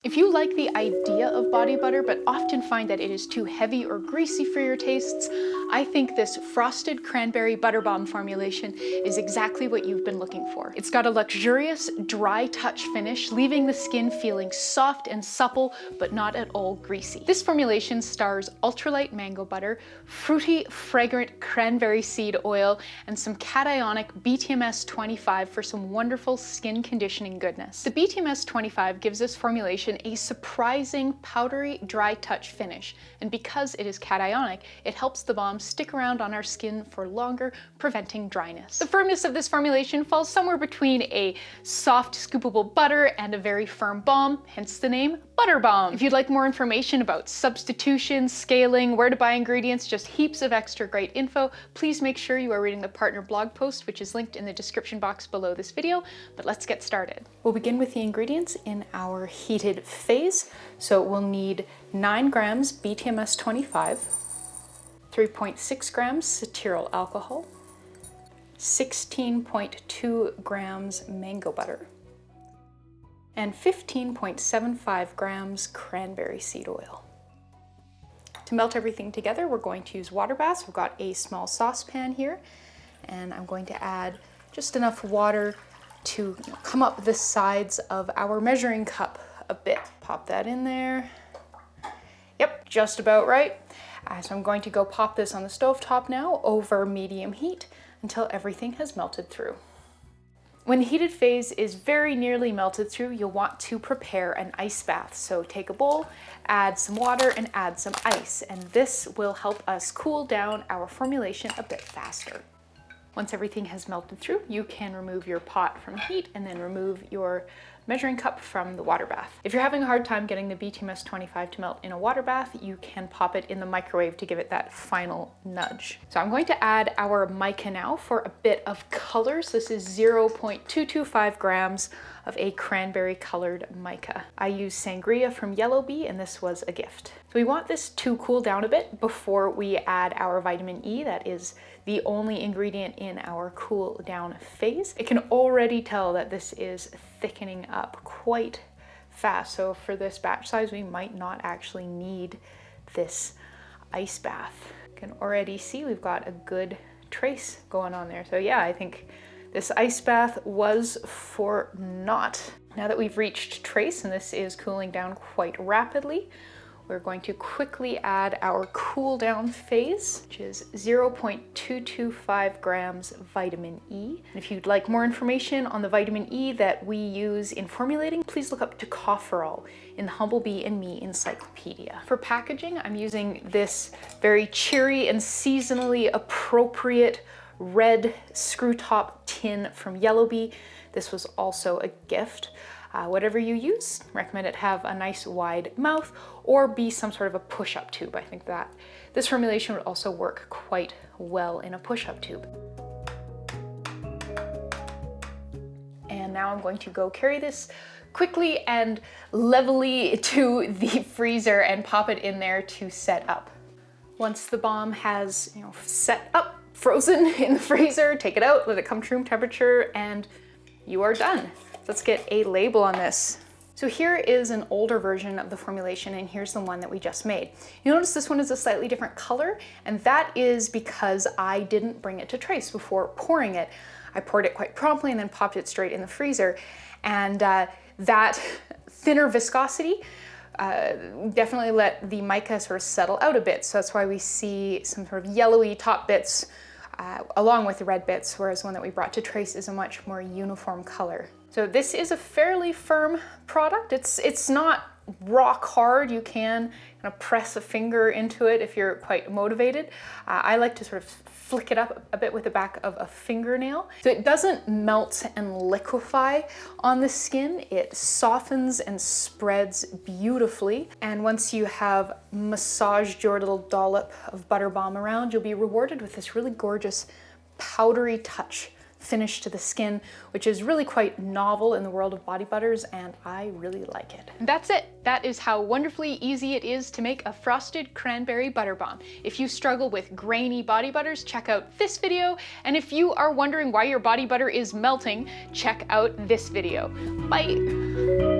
If you like the idea of body butter but often find that it is too heavy or greasy for your tastes, I think this frosted cranberry butter bomb formulation is exactly what you've been looking for. It's got a luxurious, dry touch finish, leaving the skin feeling soft and supple, but not at all greasy. This formulation stars ultralight mango butter, fruity, fragrant cranberry seed oil, and some cationic BTMS 25 for some wonderful skin conditioning goodness. The BTMS 25 gives this formulation a surprising powdery dry touch finish, and because it is cationic, it helps the balm stick around on our skin for longer, preventing dryness. The firmness of this formulation falls somewhere between a soft scoopable butter and a very firm balm, hence the name Butter Bomb. If you'd like more information about substitution, scaling, where to buy ingredients, just heaps of extra great info, please make sure you are reading the partner blog post, which is linked in the description box below this video, but let's get started. We'll begin with the ingredients in our heated phase. So we'll need 9 grams BTMS 25, 3.6 grams cetyl alcohol, 16.2 grams mango butter, and 15.75 grams cranberry seed oil. To melt everything together, we're going to use water baths. We've got a small saucepan here, and I'm going to add just enough water to come up the sides of our measuring cup a bit. Pop that in there. Yep, just about right. So I'm going to go pop this on the stovetop now over medium heat until everything has melted through. When the heated phase is very nearly melted through, you'll want to prepare an ice bath. So take a bowl, add some water, and add some ice, and this will help us cool down our formulation a bit faster. Once everything has melted through, you can remove your pot from heat and then remove your measuring cup from the water bath. If you're having a hard time getting the BTMS 25 to melt in a water bath, you can pop it in the microwave to give it that final nudge. So I'm going to add our mica now for a bit of color. So this is 0.225 grams of a cranberry colored mica. I use Sangria from Yellow Bee, and this was a gift. So we want this to cool down a bit before we add our vitamin E. That is the only ingredient in our cool down phase. I can already tell that this is thickening up quite fast. So for this batch size, we might not actually need this ice bath. You can already see we've got a good trace going on there. So yeah, I think this ice bath was for naught. Now that we've reached trace and this is cooling down quite rapidly, we're going to quickly add our cool down phase, which is 0.225 grams vitamin E. And if you'd like more information on the vitamin E that we use in formulating, please look up tocopherol in the Humble Bee and Me encyclopedia. For packaging, I'm using this very cheery and seasonally appropriate red screw top tin from Yellow Bee. This was also a gift. Whatever you use, recommend it have a nice wide mouth or be some sort of a push-up tube. I think that this formulation would also work quite well in a push-up tube. And now I'm going to go carry this quickly and levelly to the freezer and pop it in there to set up. Once the balm has, set up, frozen in the freezer, take it out, let it come to room temperature, and you are done. Let's get a label on this. So here is an older version of the formulation, and here's the one that we just made. You notice this one is a slightly different color, and that is because I didn't bring it to trace before pouring it. I poured it quite promptly and then popped it straight in the freezer, and that thinner viscosity definitely let the mica sort of settle out a bit. So that's why we see some sort of yellowy top bits along with the red bits, whereas the one that we brought to trace is a much more uniform color. So this is a fairly firm product. It's not rock hard. You can kind of press a finger into it if you're quite motivated. I like to sort of flick it up a bit with the back of a fingernail. So it doesn't melt and liquefy on the skin. It softens and spreads beautifully. And once you have massaged your little dollop of butter balm around, you'll be rewarded with this really gorgeous powdery touch finish to the skin, which is really quite novel in the world of body butters, and I really like it. That's it. That is how wonderfully easy it is to make a frosted cranberry butter bomb. If you struggle with grainy body butters, check out this video, and if you are wondering why your body butter is melting, check out this video. Bye!